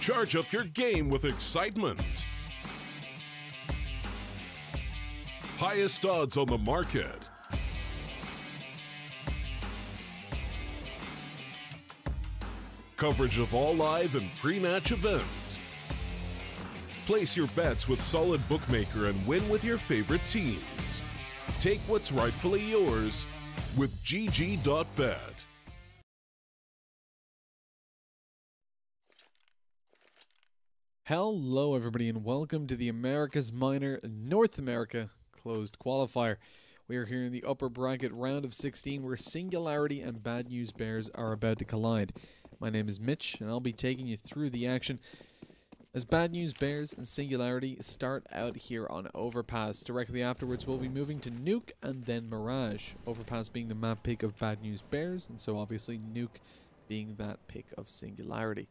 Charge up your game with excitement. Highest odds on the market. Coverage of all live and pre-match events. Place your bets with Solid Bookmaker and win with your favorite teams. Take what's rightfully yours with GG.bet. Hello everybody and welcome to the America's Minor North America Closed Qualifier. We are here in the upper bracket round of 16 where Singularity and Bad News Bears are about to collide. My name is Mitch and I'll be taking you through the action as Bad News Bears and Singularity start out here on Overpass. Directly afterwards we'll be moving to Nuke and then Mirage. Overpass being the map pick of Bad News Bears, and so obviously Nuke being that pick of Singularity.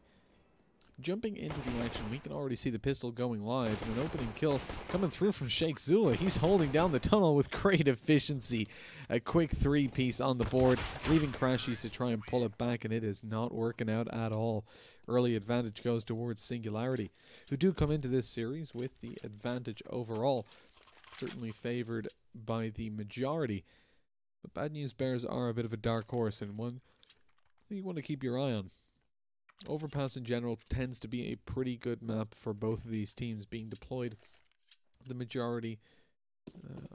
Jumping into the action, we can already see the pistol going live and an opening kill coming through from Sheikh Zula. He's holding down the tunnel with great efficiency. A quick 3-piece on the board, leaving Crashies to try and pull it back, and it is not working out at all. Early advantage goes towards Singularity, who do come into this series with the advantage overall. Certainly favored by the majority. But Bad News Bears are a bit of a dark horse and one you want to keep your eye on. Overpass in general tends to be a pretty good map for both of these teams, being deployed the majority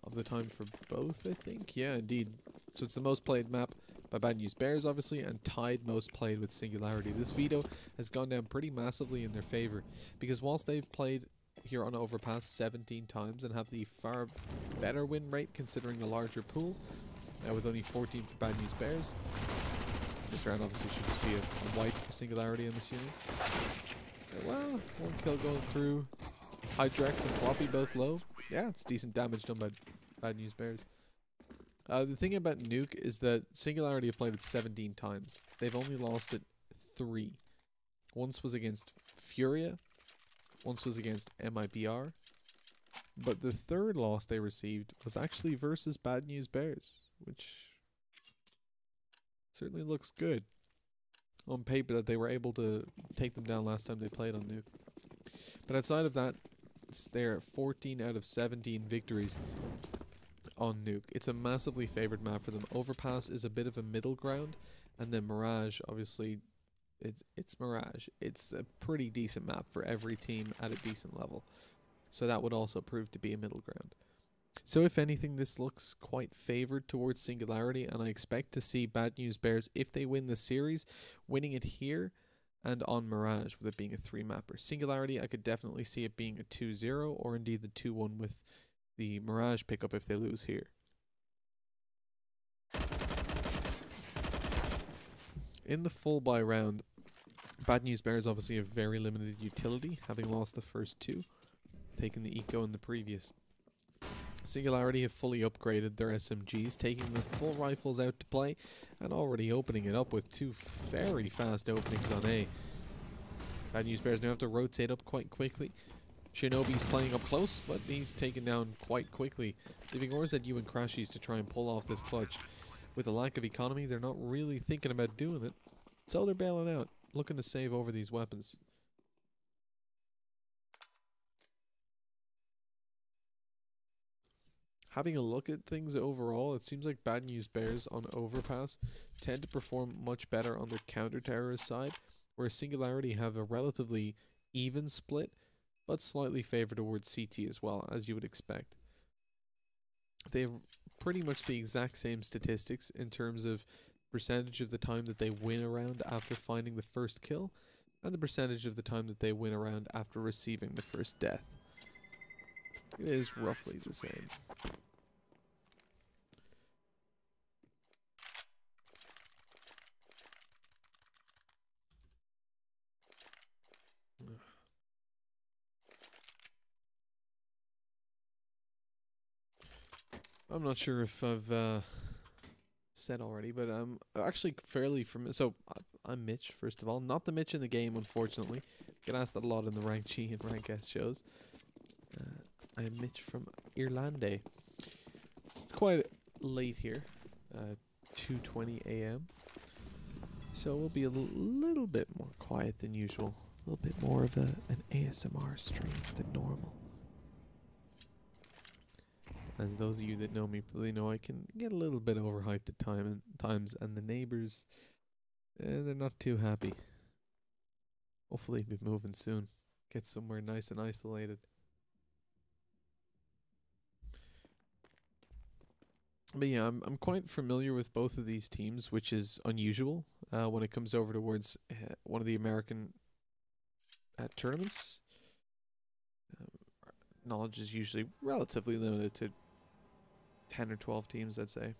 of the time for both, I think. Yeah, indeed. So it's the most played map by Bad News Bears, obviously, and tied most played with Singularity. This veto has gone down pretty massively in their favor, because whilst they've played here on Overpass 17 times and have the far better win rate considering the larger pool, with only 14 for Bad News Bears, this round obviously should just be a wipe for Singularity, I'm assuming. Well, one kill going through. Hydrex and Floppy both low. Yeah, it's decent damage done by Bad News Bears. The thing about Nuke is that Singularity have played it 17 times. They've only lost it 3. Once was against Furia. Once was against MIBR. But the third loss they received was actually versus Bad News Bears, which certainly looks good on paper that they were able to take them down last time they played on Nuke. But outside of that, they're at 14 out of 17 victories on Nuke. It's a massively favored map for them. Overpass is a bit of a middle ground, and then Mirage, obviously, it's Mirage. It's a pretty decent map for every team at a decent level. So that would also prove to be a middle ground. So if anything, this looks quite favored towards Singularity, and I expect to see Bad News Bears, if they win the series, winning it here and on Mirage, with it being a 3-mapper. Singularity, I could definitely see it being a 2-0, or indeed the 2-1 with the Mirage pickup if they lose here. In the full buy round, Bad News Bears obviously have very limited utility, having lost the first 2, taking the eco in the previous. Singularity have fully upgraded their SMGs, taking the full rifles out to play and already opening it up with 2 very fast openings on A. Bad News Bears now have to rotate up quite quickly. Shinobi's playing up close, but he's taken down quite quickly, leaving Orzedu and Crashies to try and pull off this clutch. With a lack of economy, they're not really thinking about doing it, so they're bailing out, looking to save over these weapons. Having a look at things overall, it seems like Bad News Bears on Overpass tend to perform much better on their counter-terrorist side, whereas Singularity have a relatively even split, but slightly favored towards CT as well, as you would expect. They have pretty much the exact same statistics in terms of percentage of the time that they win a round after finding the first kill, and the percentage of the time that they win a round after receiving the first death. It is roughly the same. I'm not sure if I've said already, but I'm actually fairly familiar. So I'm Mitch, first of all. Not the Mitch in the game, unfortunately. Get asked that a lot in the Rank G and Rank S shows. I am Mitch from Irlande. It's quite late here, 2:20 a.m. So we'll be a little bit more quiet than usual A little bit more of an ASMR stream than normal. As those of you that know me probably know, I can get a little bit overhyped at times, and the neighbors, they're not too happy. Hopefully be moving soon. Get somewhere nice and isolated. But yeah, I'm quite familiar with both of these teams, which is unusual when it comes over towards one of the American tournaments. Knowledge is usually relatively limited to 10 or 12 teams, I'd say.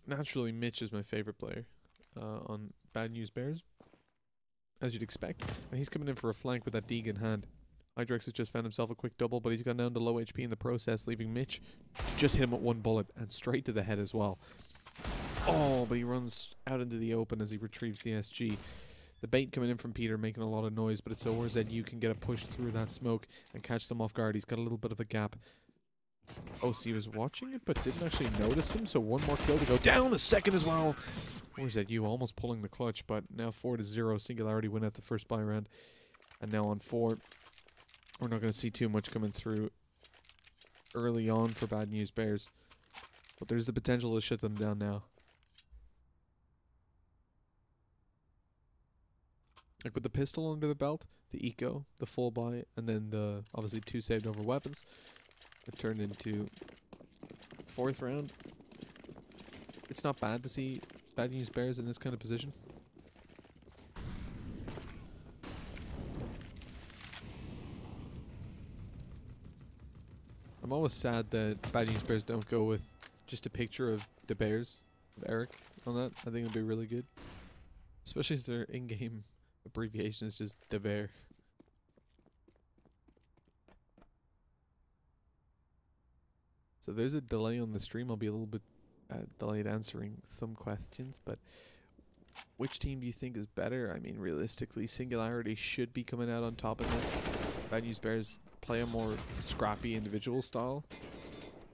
Naturally, Mitch is my favorite player on Bad News Bears, as you'd expect. And he's coming in for a flank with that Deeg in hand. Hydrex has just found himself a quick double, but he's gone down to low HP in the process, leaving Mitch to just hit him with one bullet and straight to the head as well. Oh, but he runs out into the open as he retrieves the SG. The bait coming in from Peter making a lot of noise, but it's ORZU can get a push through that smoke and catch them off guard. He's got a little bit of a gap. OC was watching it, but didn't actually notice him, so one more kill to go down, a second as well. ORZU almost pulling the clutch, but now 4-0. Singularity win at the first buy round. And now on 4. We're not going to see too much coming through early on for Bad News Bears. But there's the potential to shut them down now. Like with the pistol under the belt, the eco, the full buy, and then the obviously 2 saved over weapons. It turned into 4th round. It's not bad to see Bad News Bears in this kind of position. I'm always sad that Bad News Bears don't go with just a picture of the Bears, of Eric, on that. I think it would be really good. Especially as their in-game abbreviation is just the Bear. So there's a delay on the stream. I'll be a little bit delayed answering some questions, but which team do you think is better? I mean, realistically, Singularity should be coming out on top of this. Bad News Bears play a more scrappy individual style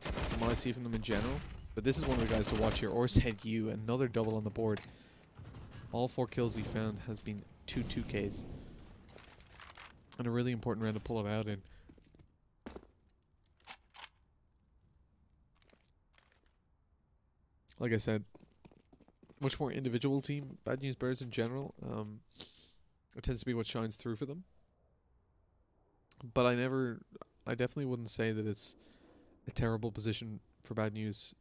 from what I see from them in general. But this is one of the guys to watch here. ORZU, another double on the board. All 4 kills he found has been 2 2Ks. And a really important round to pull it out in. Like I said, much more individual team, Bad News Bears in general. It tends to be what shines through for them. But I definitely wouldn't say that it's a terrible position for Bad News.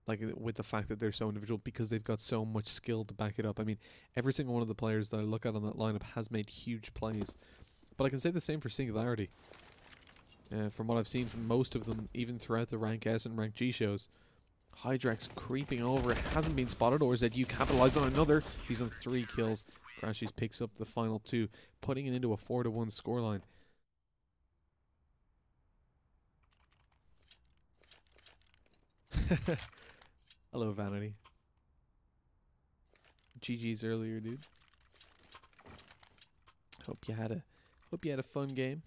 Like with the fact that they're so individual, because they've got so much skill to back it up. I mean, every single one of the players that I look at on that lineup has made huge plays. But I can say the same for Singularity. From what I've seen from most of them, even throughout the Rank S and Rank G shows. Hydrex creeping over, hasn't been spotted. ORZU capitalized on another. He's on 3 kills. Crashies picks up the final 2, putting it into a 4-1 scoreline. Hello, Vanity. GG's earlier, dude. Hope you had a fun game.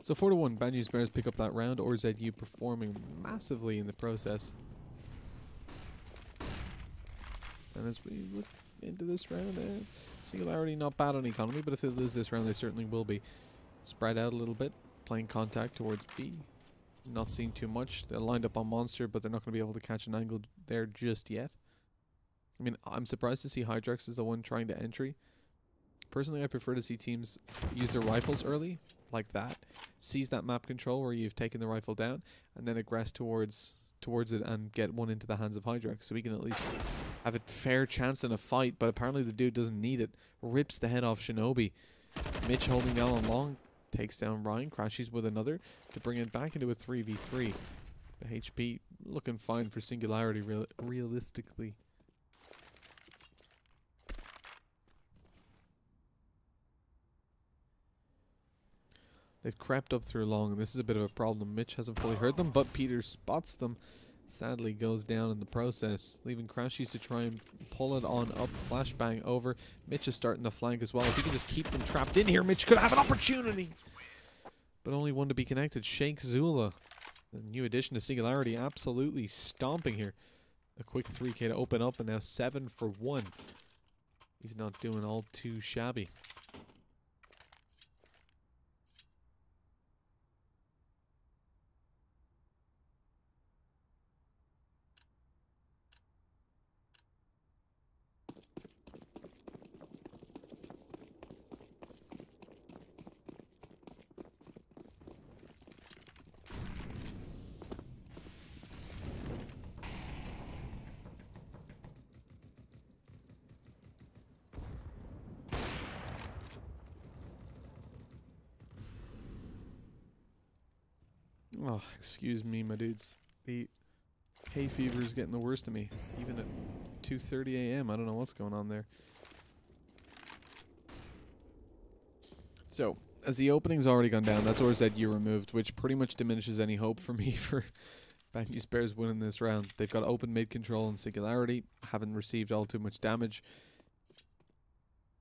So 4-1, Bad News Bears pick up that round. ORZU performing massively in the process. And as we look into this round, Singularity not bad on economy, but if they lose this round, they certainly will be. Spread out a little bit, playing contact towards B. Not seeing too much. They're lined up on Monster, but they're not going to be able to catch an angle there just yet. I mean, I'm surprised to see Hydrex is the one trying to entry. Personally, I prefer to see teams use their rifles early, like that. Seize that map control where you've taken the rifle down, and then aggress towards it and get one into the hands of Hydrex, so we can at least have a fair chance in a fight. But apparently the dude doesn't need it. Rips the head off Shinobi. Mitch holding down on long, takes down Ryan, crashes with another to bring it back into a 3v3. The HP looking fine for Singularity realistically. They've crept up through long, and this is a bit of a problem. Mitch hasn't fully heard them, but Peter spots them. Sadly goes down in the process, leaving Crashies to try and pull it on up. Flashbang over. Mitch is starting the flank as well. If he can just keep them trapped in here, Mitch could have an opportunity. but only one to be connected. Sheikh Zula, the new addition to Singularity, absolutely stomping here. A quick 3k to open up, and now 7 for 1. He's not doing all too shabby. Oh, excuse me, my dudes. The hay fever is getting the worst of me, even at 2:30 a.m. I don't know what's going on there. So, as the opening's already gone down, that's ORZU removed, which pretty much diminishes any hope for me for Bad News Bears winning this round. They've got open mid control and Singularity, haven't received all too much damage.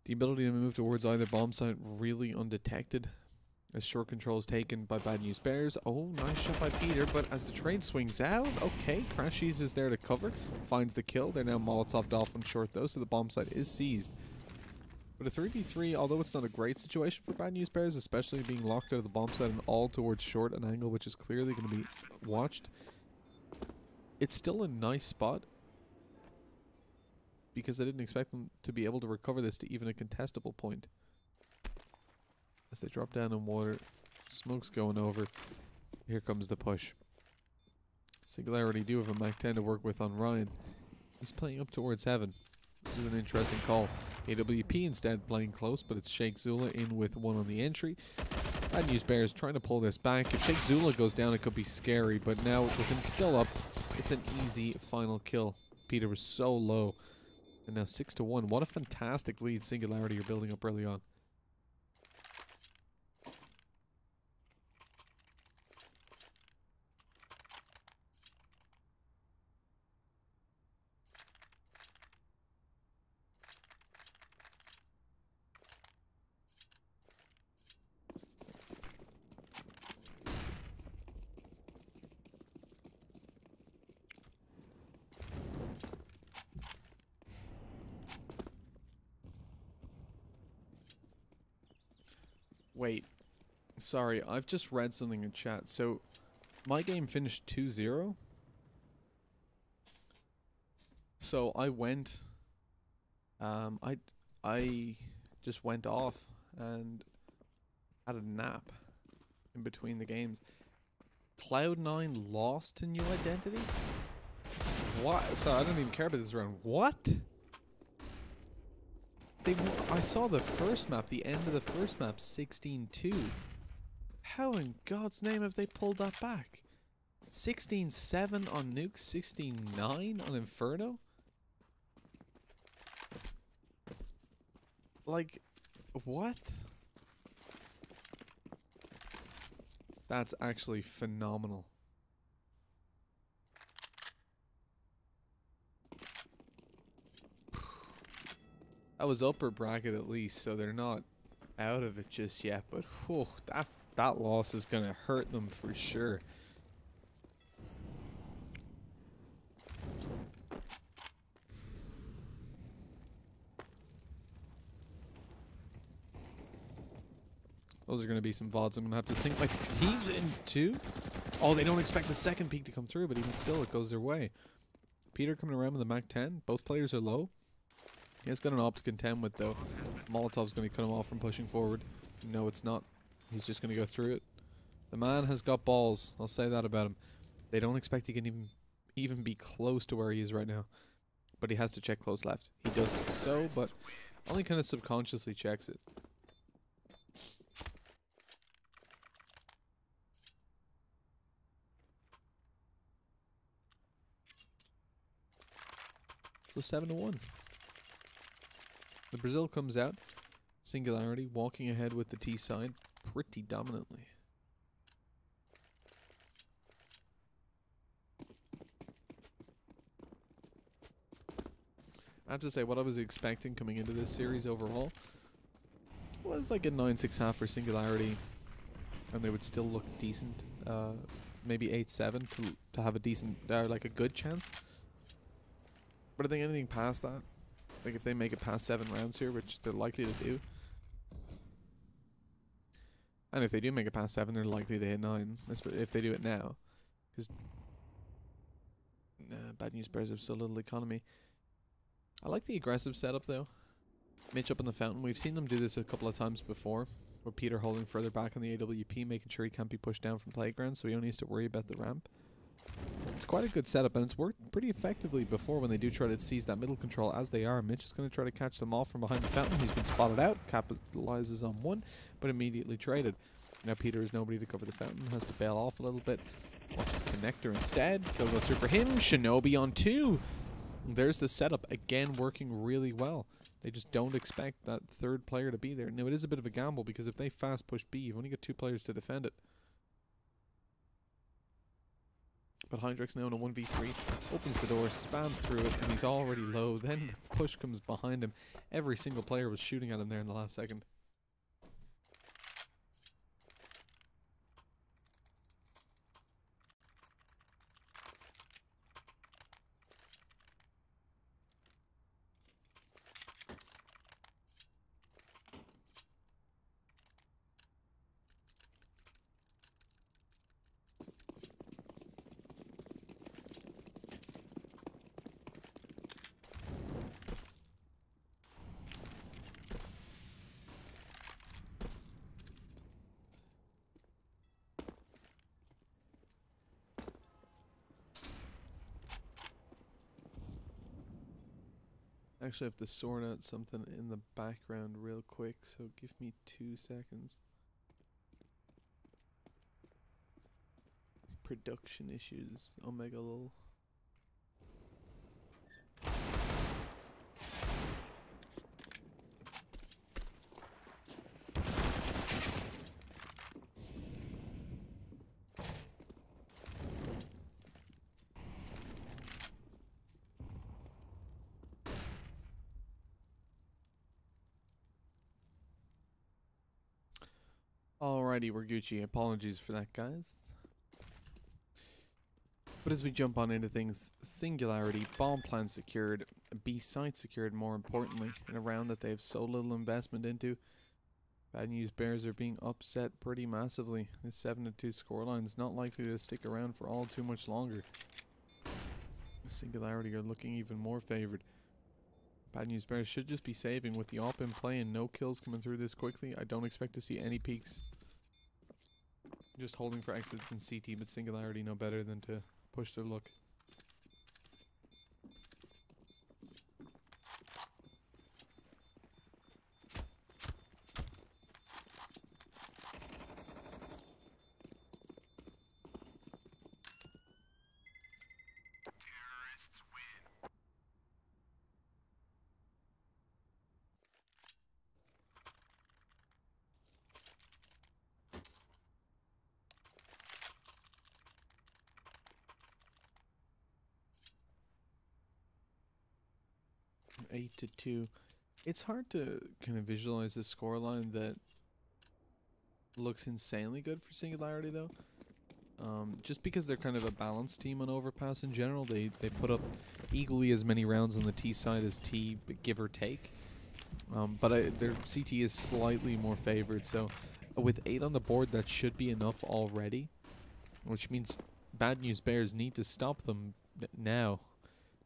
The ability to move towards either bomb site really undetected, as short control is taken by Bad News Bears. Oh, nice shot by Peter, but as the trade swings out, okay, Crashies is there to cover, finds the kill. They're now Molotoved off on short though, so the bomb site is seized. But a 3v3, although it's not a great situation for Bad News Bears, especially being locked out of the bomb site and all towards short, an angle which is clearly going to be watched, it's still a nice spot, because I didn't expect them to be able to recover this to even a contestable point. As they drop down in water, smoke's going over. Here comes the push. Singularity do have a Mac 10 to work with on Ryan. He's playing up towards heaven. This is an interesting call. AWP instead playing close, but it's Sheikh Zula in with one on the entry. Bad News Bears trying to pull this back. If Sheikh Zula goes down, it could be scary, but now with him still up, it's an easy final kill. Peter was so low. And now 6 to 1. What a fantastic lead Singularity are building up early on. Wait, sorry, I've just read something in chat. So, my game finished 2-0. So I went, I just went off and had a nap in between the games. Cloud9 lost to New Identity? What? So I don't even care about this round. What? I saw the first map, the end of the first map, 16-2. How in God's name have they pulled that back? 16-7 on Nuke, 16-9 on Inferno? Like, what? That's actually phenomenal. That was upper bracket at least, so they're not out of it just yet, but whew, that loss is gonna hurt them for sure. Those are gonna be some VODs I'm gonna have to sink my teeth into. Oh, they don't expect the second peak to come through, but even still, it goes their way. Peter coming around with the Mac 10. Both players are low. He has got an op to contend with, though. Molotov's going to cut him off from pushing forward. No, it's not. He's just going to go through it. The man has got balls. I'll say that about him. They don't expect he can even be close to where he is right now. But he has to check close left. He does so, but only kind of subconsciously checks it. So 7 to 1. The Brazil comes out. Singularity walking ahead with the T side pretty dominantly. I have to say, what I was expecting coming into this series overall was like a 9-6 half for Singularity. and they would still look decent. Maybe 8-7 to have a decent, like a good chance. But I think anything past that, like if they make it past 7 rounds here, which they're likely to do, and if they do make it past 7, they're likely to hit 9. If they do it now, because Bad News Bears have so little economy. I like the aggressive setup though. Mitch up in the fountain. We've seen them do this a couple of times before, with Peter holding further back on the AWP, making sure he can't be pushed down from playground, so he only has to worry about the ramp. It's quite a good setup, and it's worked pretty effectively before when they do try to seize that middle control, as they are. Mitch is going to try to catch them off from behind the fountain. He's been spotted out, capitalizes on one, but immediately traded. Now Peter has nobody to cover the fountain, has to bail off a little bit. Watches Connector instead. Kill goes through for him. Shinobi on 2. There's the setup, again working really well. They just don't expect that third player to be there. Now, it is a bit of a gamble, because if they fast push B, you've only got 2 players to defend it. But Hydrex now in a 1v3, opens the door, spams through it, and he's already low. Then the push comes behind him. Every single player was shooting at him there in the last second. Actually, I have to sort out something in the background real quick, so give me 2 seconds. Production issues. Omega lol. Alrighty, we're Gucci. Apologies for that, guys. But as we jump on into things, Singularity, bomb plan secured, B site secured more importantly, in a round that they have so little investment into. Bad News Bears are being upset pretty massively. This 7-2 scoreline is not likely to stick around for all too much longer. Singularity are looking even more favoured. Bad News Bears should just be saving with the op in play and no kills coming through this quickly. I don't expect to see any peaks. Just holding for exits in CT, but Singularity know better than to push their luck. Terrorists win. 8-2. It's hard to kind of visualize a scoreline that looks insanely good for Singularity, though. Just because they're kind of a balanced team on Overpass in general. They put up equally as many rounds on the T side as T, give or take. But their CT is slightly more favored, so with 8 on the board, that should be enough already. Which means Bad News Bears need to stop them now,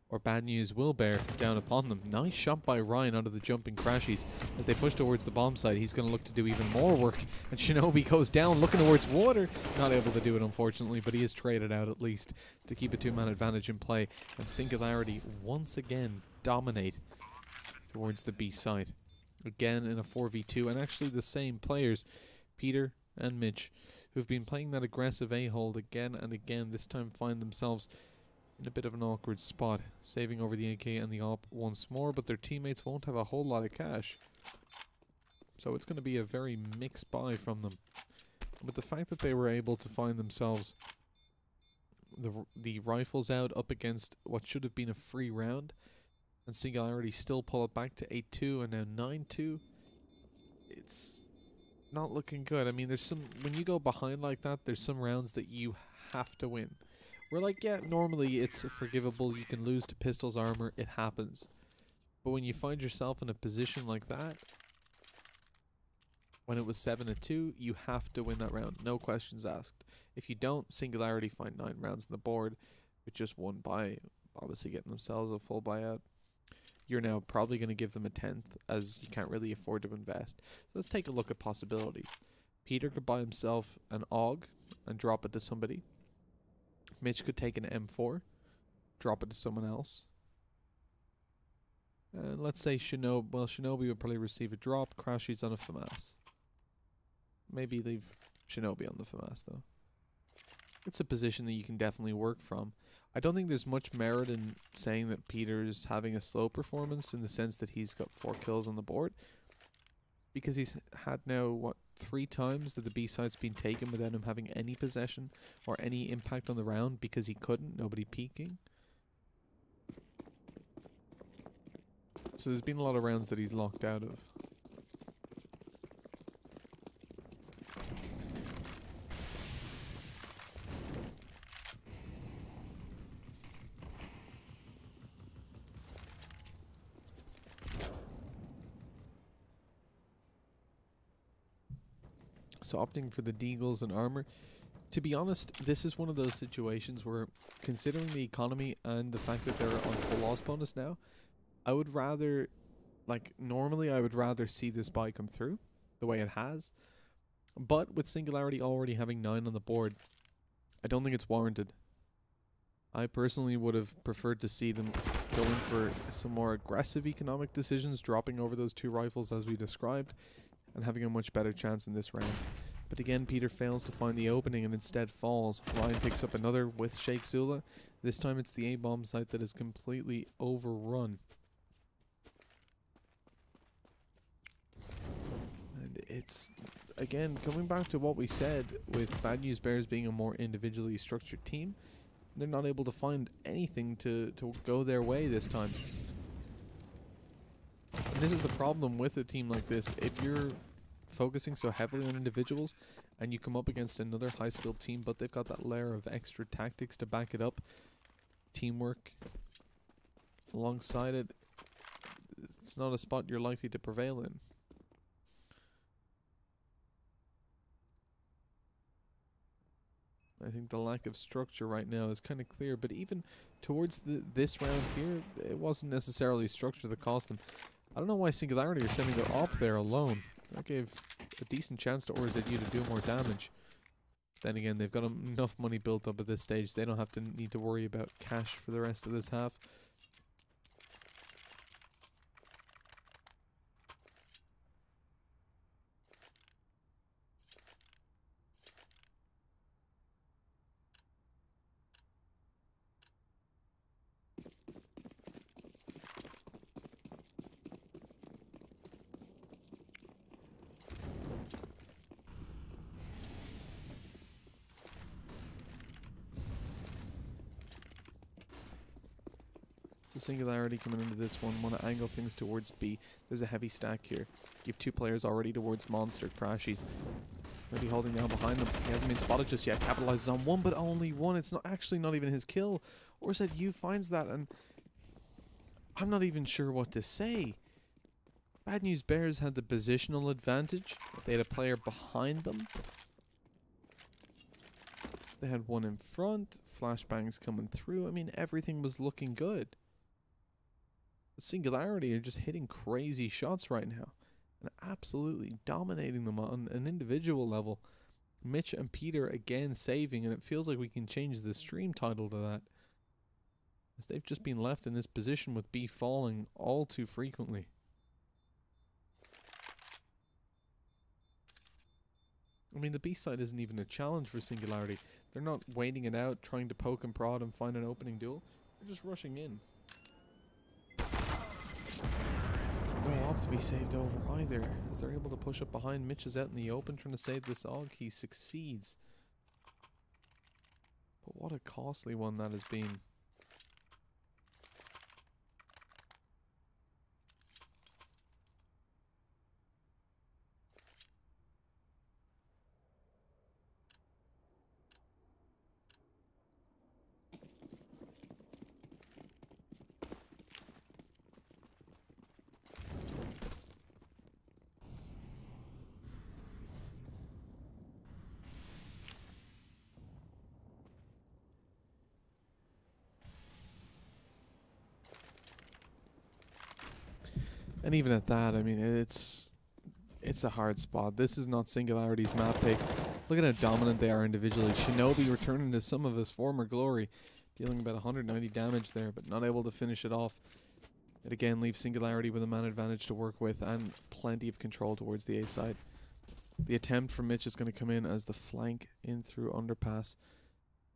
or Bad News will bear down upon them. Nice shot by Ryan onto the jumping crashies. As they push towards the bomb site, he's going to look to do even more work. And Shinobi goes down, looking towards water. Not able to do it, unfortunately, but he is traded out at least to keep a 2-man advantage in play. And Singularity once again dominate towards the B site. Again in a 4v2, and actually the same players, Peter and Mitch, who've been playing that aggressive A-hold again and again, this time find themselves in a bit of an awkward spot, saving over the AK and the op once more, but their teammates won't have a whole lot of cash. So it's going to be a very mixed buy from them. But the fact that they were able to find themselves the rifles out up against what should have been a free round, and Singularity still pull it back to 8-2 and now 9-2, it's not looking good. I mean, there's some, when you go behind like that, there's some rounds that you have to win. We're like, yeah, normally it's forgivable. You can lose to Pistol's armor. It happens. But when you find yourself in a position like that, when it was 7-2, you have to win that round. No questions asked. If you don't, Singularity find 9 rounds on the board with just one buy, obviously getting themselves a full buyout. You're now probably going to give them a 10th, as you can't really afford to invest. So let's take a look at possibilities. Peter could buy himself an AUG and drop it to somebody. Mitch could take an M4, drop it to someone else. And let's say Shinobi, well, Shinobi would probably receive a drop, Crashies on a FAMAS. Maybe leave Shinobi on the FAMAS though. It's a position that you can definitely work from. I don't think there's much merit in saying that Peter's having a slow performance in the sense that he's got 4 kills on the board. Because he's had now, what, 3 times that the B-side's been taken without him having any possession or any impact on the round because he couldn't, nobody peeking. So there's been a lot of rounds that he's locked out of. So opting for the deagles and armor. To be honest, this is one of those situations where, considering the economy and the fact that they're on full loss bonus now, I would rather, like, normally I would rather see this buy come through the way it has. But with Singularity already having 9 on the board, I don't think it's warranted. I personally would have preferred to see them going for some more aggressive economic decisions, dropping over those 2 rifles as we described, and having a much better chance in this round. But again, Peter fails to find the opening and instead falls. Ryan picks up another with Sheikh Zula. This time it's the A-bomb site that is completely overrun. And it's, again, coming back to what we said with Bad News Bears being a more individually structured team, they're not able to find anything to go their way this time. And this is the problem with a team like this. If you're focusing so heavily on individuals and you come up against another high-skilled team, but they've got that layer of extra tactics to back it up, teamwork alongside it, it's not a spot you're likely to prevail in. I think the lack of structure right now is kind of clear, but even towards this round here, it wasn't necessarily structure that cost them. I don't know why Singularity are sending their op there alone. That gave a decent chance to RZU to do more damage. Then again, they've got enough money built up at this stage. They don't have to need to worry about cash for the rest of this half. So Singularity coming into this one, want to angle things towards B. There's a heavy stack here. You have 2 players already towards Monster. Crashies maybe holding down behind them. He hasn't been spotted just yet. Capitalizes on 1, but only 1. It's not actually not even his kill. RZU finds that, and I'm not even sure what to say. Bad News Bears had the positional advantage. They had a player behind them. They had 1 in front. Flashbangs coming through. I mean, everything was looking good. Singularity are just hitting crazy shots right now and absolutely dominating them on an individual level. Mitch and Peter again saving, and it feels like we can change the stream title to that, as they've just been left in this position with B falling all too frequently. I mean, the B side isn't even a challenge for Singularity. They're not waiting it out, trying to poke and prod and find an opening duel. They're just rushing in. No op to be saved over either, as they're able to push up behind. Mitch is out in the open trying to save this AUG. He succeeds. But what a costly one that has been. And even at that, I mean, it's a hard spot. This is not Singularity's map pick. Look at how dominant they are individually. Shinobi returning to some of his former glory, dealing about 190 damage there, but not able to finish it off. It again leaves Singularity with a man advantage to work with and plenty of control towards the A side. The attempt from Mitch is going to come in as the flank in through Underpass.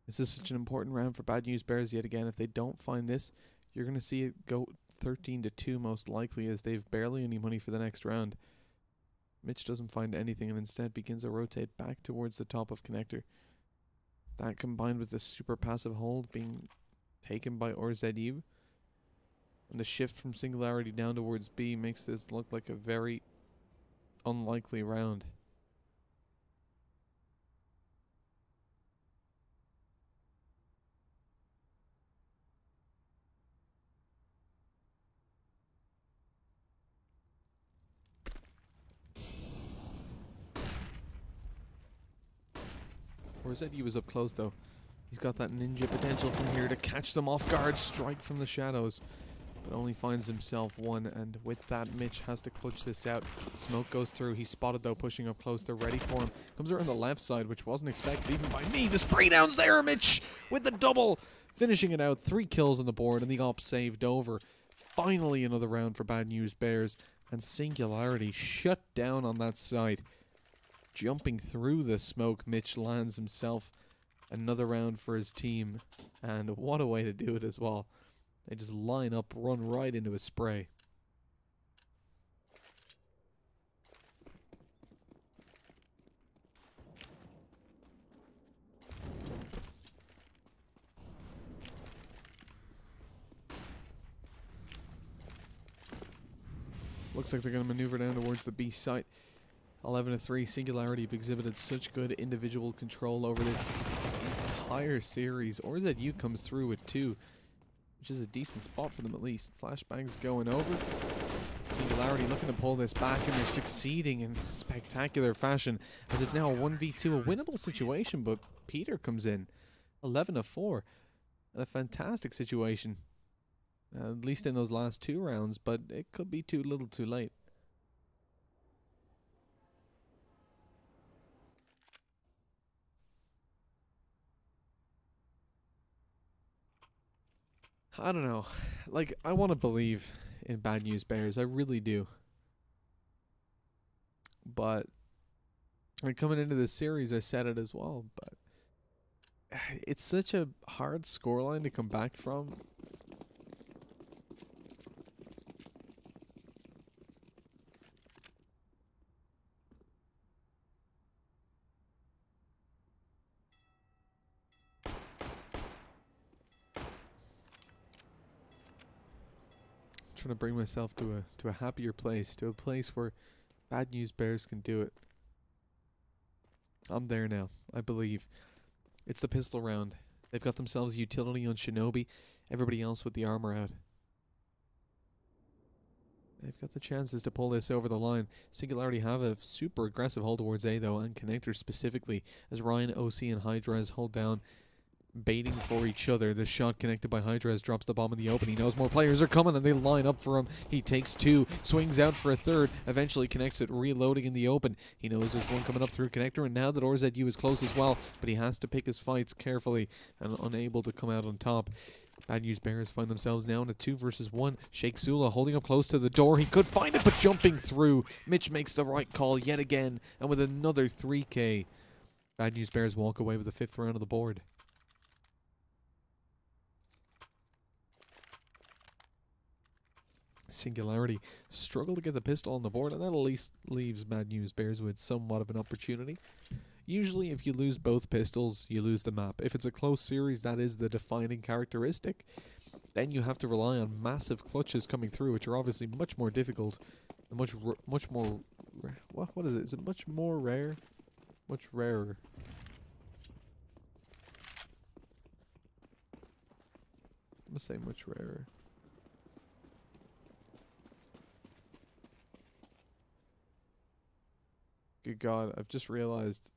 This is such an important round for Bad News Bears yet again. If they don't find this, you're going to see it go 13-2 most likely, as they've barely any money for the next round. Mitch doesn't find anything and instead begins to rotate back towards the top of Connector. That combined with the super passive hold being taken by ORZU and the shift from Singularity down towards B makes this look like a very unlikely round. ORZU was up close though. He's got that ninja potential from here to catch them off guard, strike from the shadows, but only finds himself one, and with that Mitch has to clutch this out. Smoke goes through, he's spotted though, pushing up close, they're ready for him. Comes around the left side, which wasn't expected even by me. The spray down's there, Mitch with the double, finishing it out. 3 kills on the board and the op saved over. Finally another round for Bad News Bears, and Singularity shut down on that side. Jumping through the smoke, Mitch lands himself another round for his team, and what a way to do it as well. They just line up, run right into a spray. Looks like they're going to maneuver down towards the B site. 11-3, Singularity have exhibited such good individual control over this entire series. ORZU comes through with 2, which is a decent spot for them at least. Flashbangs going over. Singularity looking to pull this back, and they're succeeding in spectacular fashion, as it's now a 1v2, a winnable situation, but Peter comes in. 11-4. And a fantastic situation. At least in those last 2 rounds, but it could be too little too late. I don't know. Like, I want to believe in Bad News Bears. I really do. But like, coming into this series, I said it as well. But it's such a hard scoreline to come back from. Trying to bring myself to a happier place, to a place where Bad News Bears can do it. I'm there now, I believe. It's the pistol round. They've got themselves utility on Shinobi, everybody else with the armor out. They've got the chances to pull this over the line. Singularity have a super aggressive hold towards A though, and Connector specifically, as Ryan, OC and Hydraz hold down, baiting for each other. The shot connected by Hydraz drops the bomb in the open. He knows more players are coming and they line up for him. He takes 2, swings out for a 3rd, eventually connects it, reloading in the open. He knows there's one coming up through Connector, and now that ORZU is close as well, but he has to pick his fights carefully and unable to come out on top. Bad News Bears find themselves now in a 2 versus 1. Sheikh Zula holding up close to the door. He could find it, but jumping through. Mitch makes the right call yet again, and with another 3K, Bad News Bears walk away with the 5th round of the board. Singularity struggle to get the pistol on the board, and that at least leaves Bad News Bears with somewhat of an opportunity. Usually if you lose both pistols, you lose the map. If it's a close series, that is the defining characteristic. Then you have to rely on massive clutches coming through, which are obviously much more difficult and much more what is it? Is it much more rare? Much rarer. I'm gonna say much rarer. Good God, I've just realized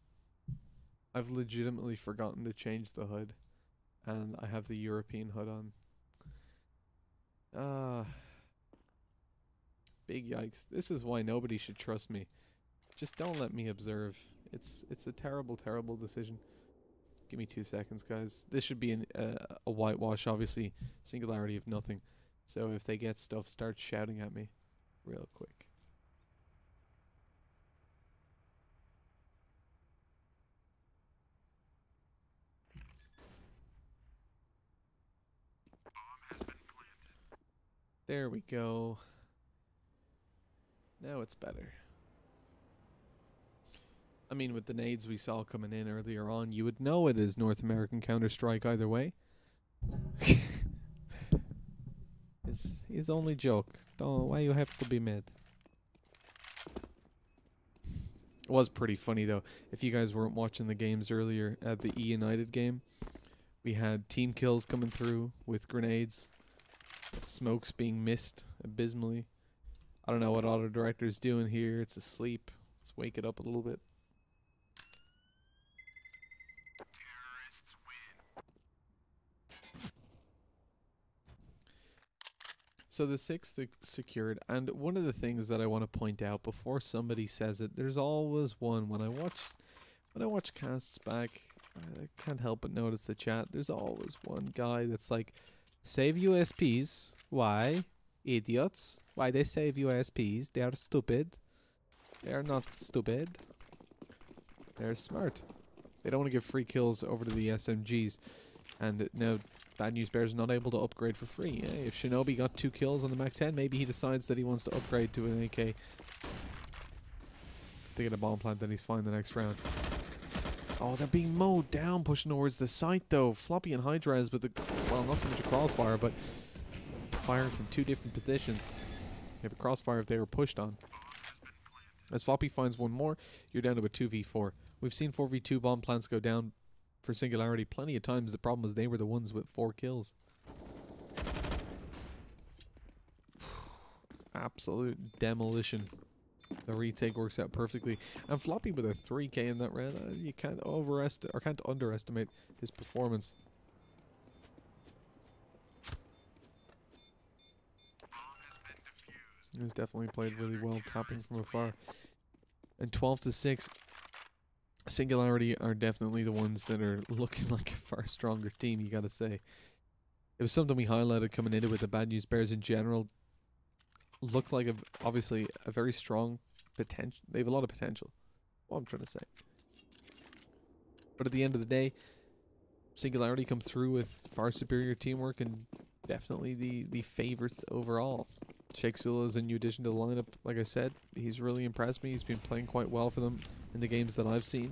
I've legitimately forgotten to change the hood, and I have the European hood on. Big yikes. This is why nobody should trust me. Just don't let me observe. It's a terrible, terrible decision. Give me 2 seconds, guys. This should be a whitewash, obviously. Singularity of nothing. So if they get stuff, start shouting at me real quick. There we go. Now it's better. I mean, with the nades we saw coming in earlier on, you would know it is North American Counter-Strike either way. It's only joke. Don't, why you have to be mad? It was pretty funny though. If you guys weren't watching the games earlier at the E United game, we had team kills coming through with grenades, smokes being missed abysmally. I don't know what auto director's doing here. It's asleep. Let's wake it up a little bit. So the 6th secured, and one of the things that I want to point out before somebody says it, there's always one when I watch casts back, I can't help but notice the chat. There's always one guy that's like, save USPs. Why? Idiots. Why they save USPs? They are stupid. They are not stupid. They're smart. They don't want to give free kills over to the SMGs. And now Bad News Bears not able to upgrade for free. Yeah, if Shinobi got 2 kills on the Mac 10, maybe he decides that he wants to upgrade to an AK. If they get a bomb plant, then he's fine the next round. Oh, they're being mowed down, pushing towards the site though. Floppy and Hydras with the, well, not so much a crossfire, but firing from 2 different positions. They have a crossfire if they were pushed on. As Floppy finds one more, you're down to a 2v4. We've seen 4v2 bomb plants go down for Singularity plenty of times. The problem was they were the ones with 4 kills. Absolute demolition. The retake works out perfectly. And Floppy with a 3k in that round, you can't underestimate his performance. He's definitely played really well, tapping from afar. And 12-6. Singularity are definitely the ones that are looking like a far stronger team, you gotta say. It was something we highlighted coming into it. The Bad News Bears in general look like obviously a very strong potential. They have a lot of potential. What I'm trying to say. But at the end of the day, Singularity come through with far superior teamwork and definitely the favorites overall. Sheikh Sula is a new addition to the lineup. Like I said, he's really impressed me. He's been playing quite well for them in the games that I've seen.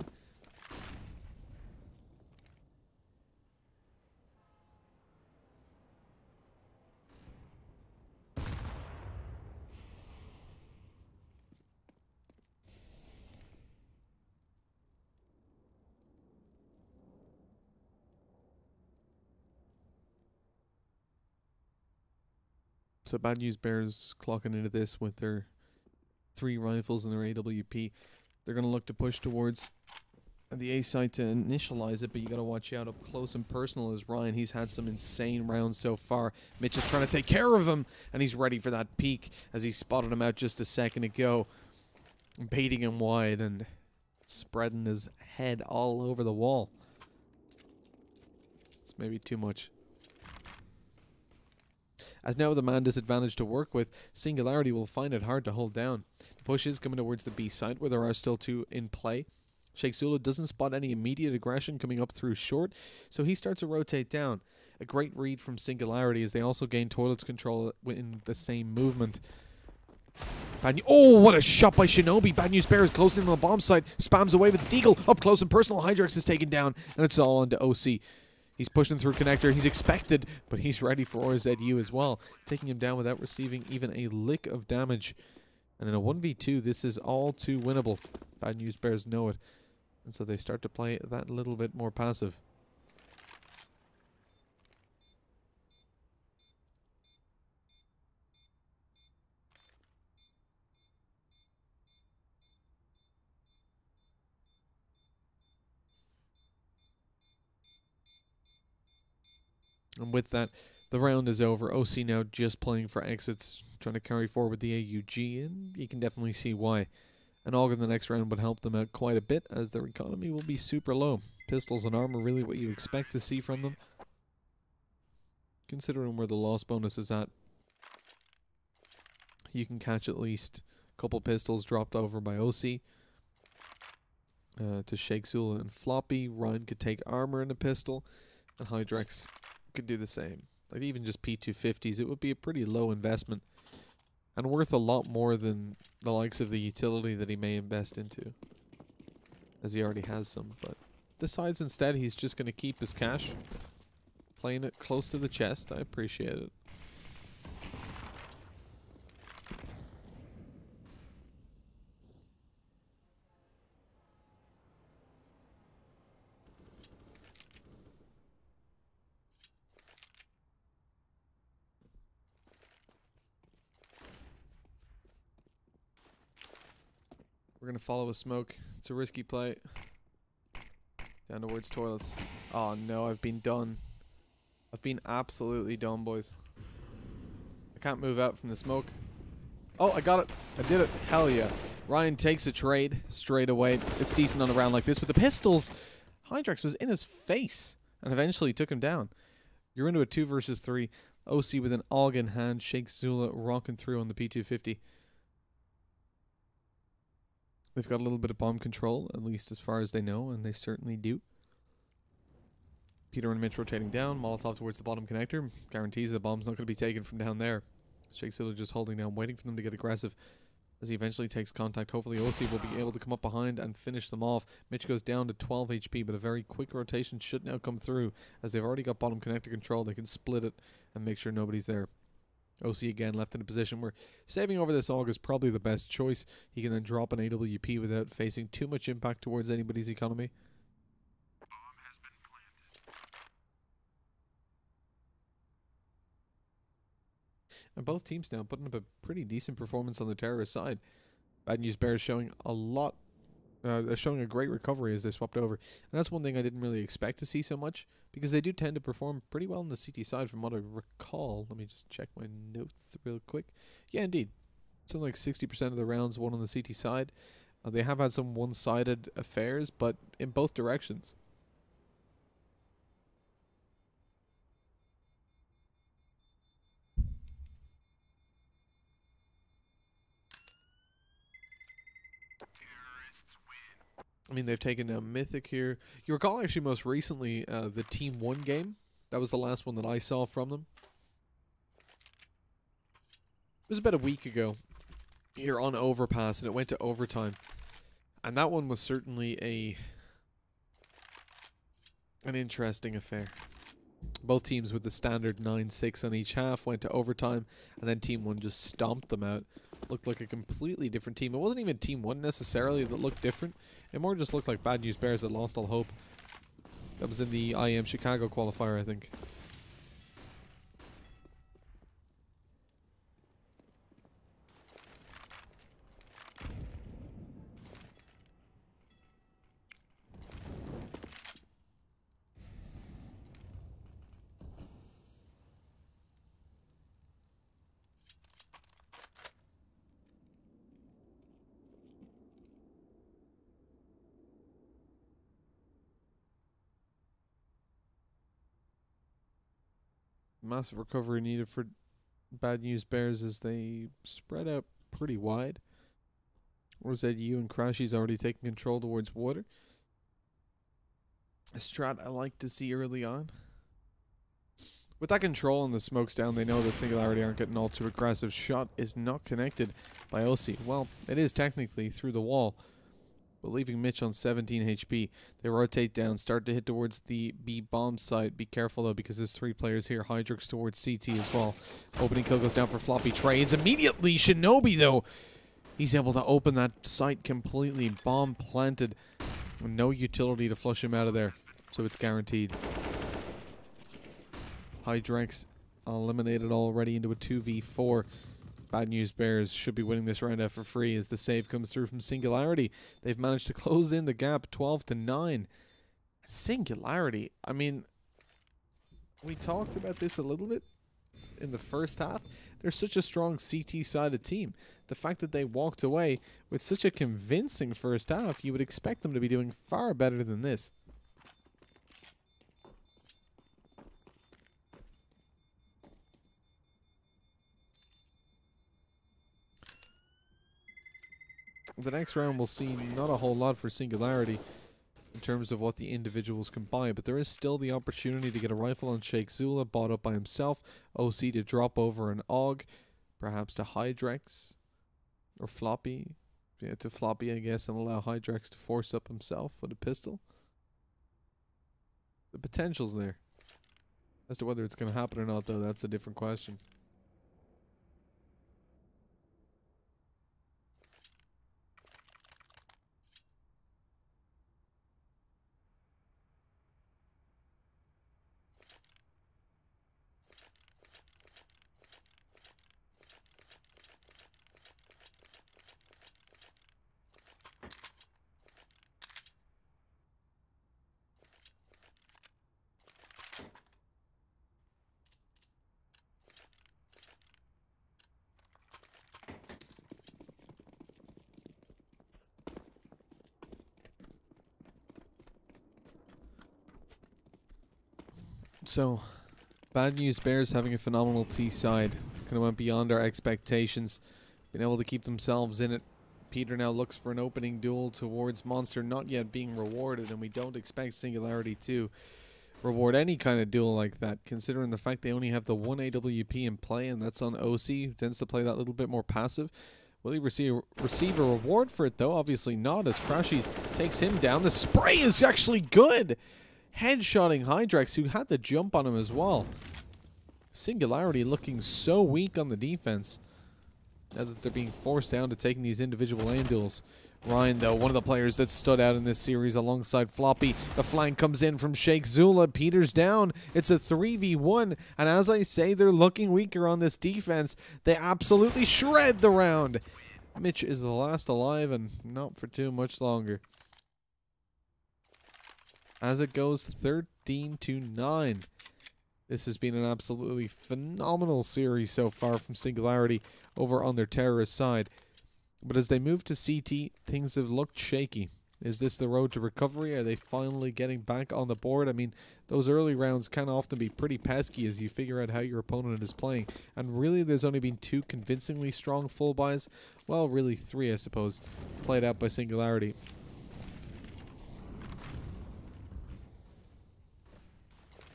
So Bad News Bears clocking into this with their 3 rifles and their AWP. They're going to look to push towards the A site to initialize it, but you got to watch out up close and personal as Ryan. He's had some insane rounds so far. Mitch is trying to take care of him, and he's ready for that peek as he spotted him out just a second ago. Baiting him wide and spreading his head all over the wall. It's maybe too much. As now the man disadvantage to work with, Singularity will find it hard to hold down. The push is coming towards the B site where there are still 2 in play. Sheikh Sula doesn't spot any immediate aggression coming up through short, so he starts to rotate down. A great read from Singularity as they also gain toilets control in the same movement. Oh, what a shot by Shinobi. Bad News Bears closing in on the bomb site, spams away with the deagle. Up close and personal, Hydrex is taken down, and it's all onto OC. He's pushing through connector. He's expected, but he's ready for RZU as well. Taking him down without receiving even a lick of damage. And in a 1v2, this is all too winnable. Bad News Bears know it. And so they start to play that little bit more passive. And with that, The round is over. OC now just playing for exits, trying to carry forward the AUG, and you can definitely see why. An AUG in the next round would help them out quite a bit, as their economy will be super low. Pistols and armor really what you expect to see from them, considering where the loss bonus is at. You can catch at least a couple pistols dropped over by OC to Sheikh Zula and Floppy. Ryan could take armor and a pistol, and Hydrex could do the same. Like even just P250s, it would be a pretty low investment and worth a lot more than the likes of the utility that he may invest into, as he already has some. But decides instead he's just going to keep his cash, playing it close to the chest. I appreciate it. We're going to follow a smoke. It's a risky play. Down towards toilets. Oh no, I've been done. I've been absolutely done, boys. I can't move out from the smoke. Oh, I got it. I did it. Hell yeah. Ryan takes a trade straight away. It's decent on a round like this. With the pistols, Hydrex was in his face and eventually took him down. You're into a 2 versus 3. OC with an AUG in hand. Sheikh Zula rocking through on the P250. They've got a little bit of bomb control, at least as far as they know, and they certainly do. Peter and Mitch rotating down. Molotov towards the bottom connector. Guarantees the bomb's not going to be taken from down there. Sheikh Zilla just holding down, waiting for them to get aggressive as he eventually takes contact. Hopefully OC will be able to come up behind and finish them off. Mitch goes down to 12 HP, but a very quick rotation should now come through. As they've already got bottom connector control, they can split it and make sure nobody's there. OC again left in a position where saving over this AUG is probably the best choice. He can then drop an AWP without facing too much impact towards anybody's economy. And both teams now putting up a pretty decent performance on the terrorist side. Bad News Bears showing a lot, showing a great recovery as they swapped over. And that's one thing I didn't really expect to see so much, because they do tend to perform pretty well on the CT side from what I recall. Let me just check my notes real quick. Yeah, indeed. Something like 60% of the rounds won on the CT side. They have had some one-sided affairs, but in both directions. I mean, they've taken down Mythic here. You recall actually most recently the Team 1 game. That was the last one that I saw from them. It was about a week ago here on Overpass, and it went to overtime. And that one was certainly an interesting affair. Both teams with the standard 9-6 on each half went to overtime, and then Team 1 just stomped them out. Looked like a completely different team. It wasn't even Team 1 necessarily that looked different. It more just looked like Bad News Bears that lost all hope. That was in the IM Chicago qualifier, I think. Massive recovery needed for Bad News Bears as they spread out pretty wide. RZU and Crashy's already taking control towards water. A strat I like to see early on. With that control and the smokes down, they know that Singularity aren't getting all too aggressive. Shot is not connected by OC. Well, it is technically through the wall, but leaving Mitch on 17 HP. They rotate down, start to hit towards the B bomb site. Be careful though, because there's 3 players here. Hydrix towards CT as well. Opening kill goes down for Floppy. Trades immediately. Shinobi though, he's able to open that site completely. Bomb planted. No utility to flush him out of there, so it's guaranteed. Hydrex eliminated already into a 2v4. Bad News Bears should be winning this round out for free as the save comes through from Singularity. They've managed to close in the gap 12-9. Singularity, I mean, we talked about this a little bit in the first half. They're such a strong CT-sided team. The fact that they walked away with such a convincing first half, you would expect them to be doing far better than this. The next round we'll see not a whole lot for Singularity in terms of what the individuals can buy, but there is still the opportunity to get a rifle on Sheikh Zula bought up by himself, OC to drop over an AUG, perhaps to Hydrex or Floppy, yeah, to Floppy I guess, and allow Hydrex to force up himself with a pistol. The potential's there. As to whether it's going to happen or not though, that's a different question. So, Bad News Bears having a phenomenal T side. Kind of went beyond our expectations. Been able to keep themselves in it. Peter now looks for an opening duel towards Monster, not yet being rewarded, and we don't expect Singularity to reward any kind of duel like that, considering the fact they only have the one AWP in play, and that's on OC, who tends to play that little bit more passive. Will he receive a reward for it, though? Obviously not, as Crashies takes him down. The spray is actually good! Headshotting Hydrex, who had the jump on him as well. Singularity looking so weak on the defense. Now that they're being forced down to taking these individual aim duels. Ryan, though, one of the players that stood out in this series alongside Floppy. The flank comes in from Sheikh Zula. Peter's down. It's a 3v1. And as I say, they're looking weaker on this defense. They absolutely shred the round. Mitch is the last alive, and not for too much longer. As it goes 13-9. This has been an absolutely phenomenal series so far from Singularity over on their terrorist side. But as they move to CT, things have looked shaky. Is this the road to recovery? Are they finally getting back on the board? I mean, those early rounds can often be pretty pesky as you figure out how your opponent is playing. And really, there's only been 2 convincingly strong full buys. Well, really 3, I suppose, played out by Singularity.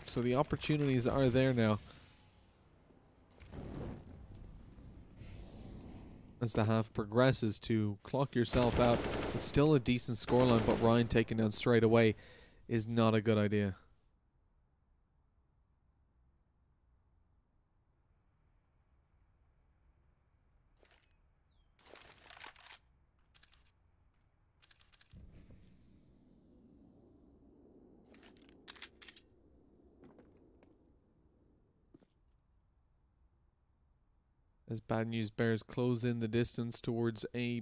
So the opportunities are there now. As the half progresses to clock yourself out. It's still a decent scoreline, but Ryan taken down straight away is not a good idea. As Bad News Bears close in the distance towards a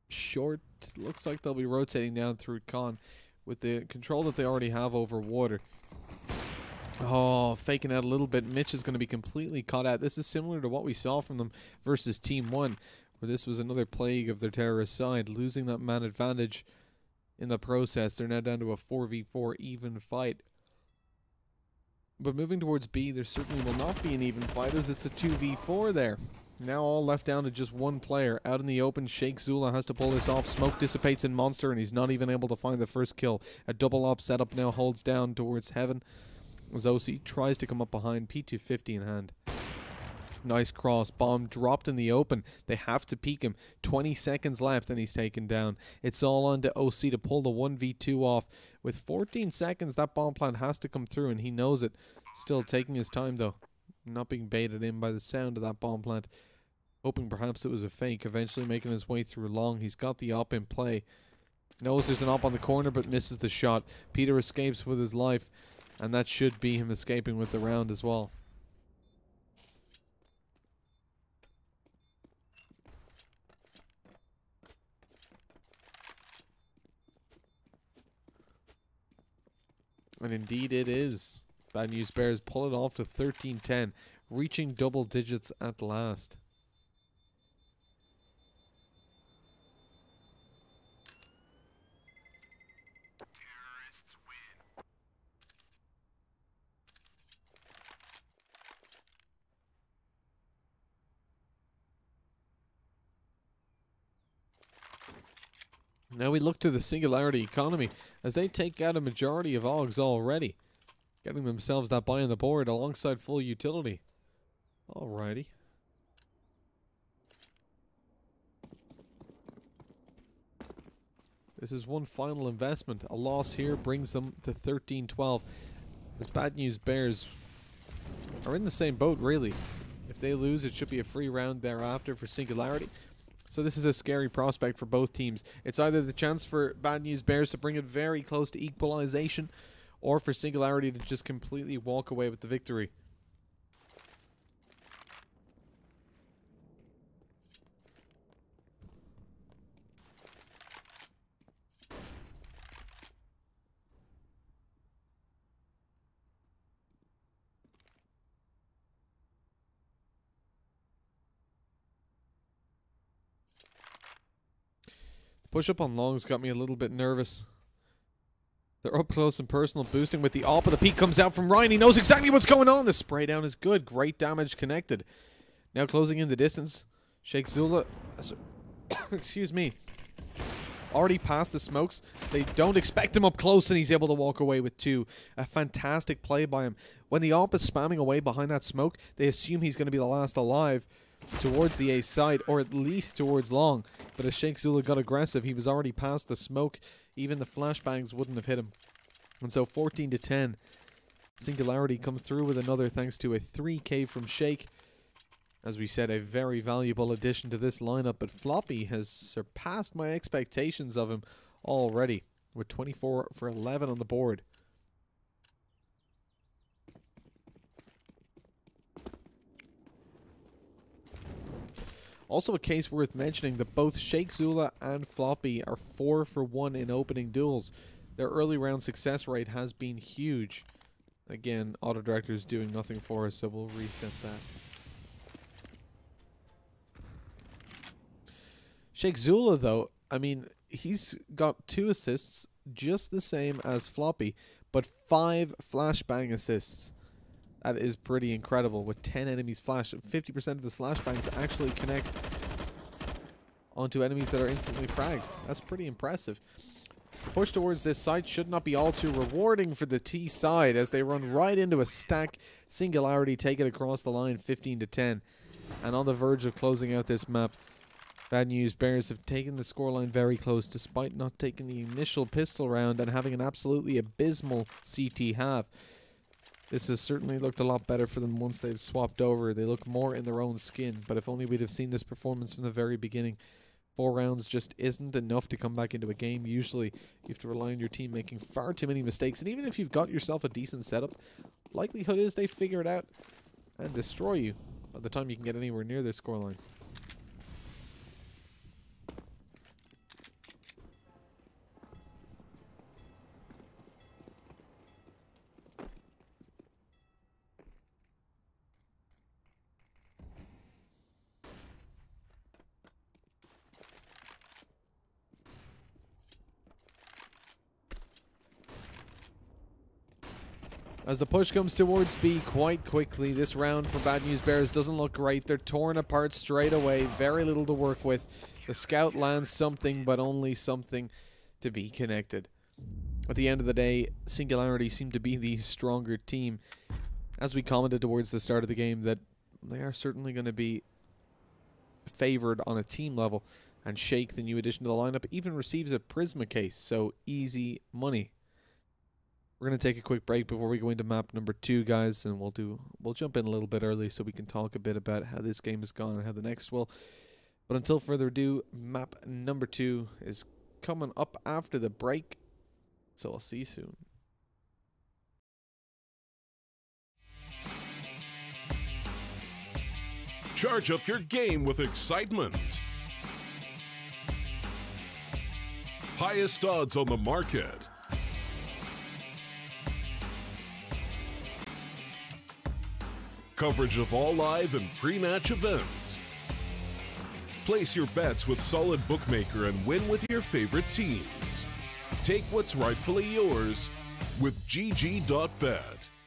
short, looks like they'll be rotating down through Con with the control that they already have over water. Oh, faking out a little bit. Mitch is going to be completely caught out. This is similar to what we saw from them versus Team 1, where this was another plague of their terrorist side, losing that man advantage in the process. They're now down to a 4v4 even fight. But moving towards B, there certainly will not be an even fight as it's a 2v4 there. Now all left down to just one player. Out in the open, Sheikh Zula has to pull this off. Smoke dissipates in Monster, and he's not even able to find the first kill. A double op setup now holds down towards Heaven. As OC tries to come up behind, P250 in hand. Nice cross. Bomb dropped in the open. They have to peek him. 20 seconds left and he's taken down. It's all on to OC to pull the 1v2 off. With 14 seconds, that bomb plant has to come through and he knows it. Still taking his time though. Not being baited in by the sound of that bomb plant. Hoping perhaps it was a fake. Eventually making his way through long. He's got the op in play. Knows there's an op on the corner but misses the shot. Peter escapes with his life. And that should be him escaping with the round as well. And indeed it is. Bad News Bears pull it off to 13-10, reaching double digits at last. Now we look to the Singularity economy as they take out a majority of Augs already, getting themselves that buy on the board alongside full utility. Alrighty. This is one final investment. A loss here brings them to 13-12. As Bad News Bears are in the same boat, really. If they lose, it should be a free round thereafter for Singularity. So this is a scary prospect for both teams. It's either the chance for Bad News Bears to bring it very close to equalization, or for Singularity to just completely walk away with the victory. Push up on longs got me a little bit nervous. They're up close and personal, boosting with the AWP, but the peek comes out from Ryan. He knows exactly what's going on. The spray down is good. Great damage connected. Now closing in the distance. Sheikh Zula, excuse me, already past the smokes. They don't expect him up close, and he's able to walk away with two. A fantastic play by him. When the AWP is spamming away behind that smoke, they assume he's going to be the last alive towards the A side, or at least towards long. But as Sheikh Zula got aggressive, he was already past the smoke. Even the flashbangs wouldn't have hit him. And so 14-10. Singularity come through with another thanks to a 3K from Sheikh. As we said, a very valuable addition to this lineup. But Floppy has surpassed my expectations of him already, with 24 for 11 on the board. Also a case worth mentioning that both Sheikh Zula and Floppy are 4 for 1 in opening duels. Their early round success rate has been huge. Again, auto director is doing nothing for us, so we'll reset that. Sheikh Zula, though, I mean, he's got 2 assists, just the same as Floppy, but 5 flashbang assists. That is pretty incredible. With 10 enemies flash, 50% of his flashbangs actually connect onto enemies that are instantly fragged. That's pretty impressive. Push towards this site should not be all too rewarding for the T side as they run right into a stack. Singularity take it across the line, 15-10. And on the verge of closing out this map, Bad News Bears have taken the scoreline very close despite not taking the initial pistol round and having an absolutely abysmal CT half. This has certainly looked a lot better for them once they've swapped over. They look more in their own skin, but if only we'd have seen this performance from the very beginning. 4 rounds just isn't enough to come back into a game. Usually, you have to rely on your team making far too many mistakes, and even if you've got yourself a decent setup, likelihood is they figure it out and destroy you by the time you can get anywhere near their scoreline. As the push comes towards B quite quickly, this round for Bad News Bears doesn't look great. They're torn apart straight away. Very little to work with. The scout lands something, but only something to be connected. At the end of the day, Singularity seemed to be the stronger team. As we commented towards the start of the game, that they are certainly going to be favored on a team level. And Sheikh, the new addition to the lineup, even receives a Prisma case, so easy money. We're going to take a quick break before we go into map number 2, guys, and we'll jump in a little bit early so we can talk a bit about how this game has gone and how the next will. But until further ado, map number 2 is coming up after the break, so I'll see you soon. Charge up your game with excitement. Highest odds on the market. coverage of all live and pre-match events. Place your bets with Solid Bookmaker and win with your favorite teams. Take what's rightfully yours with GG.bet.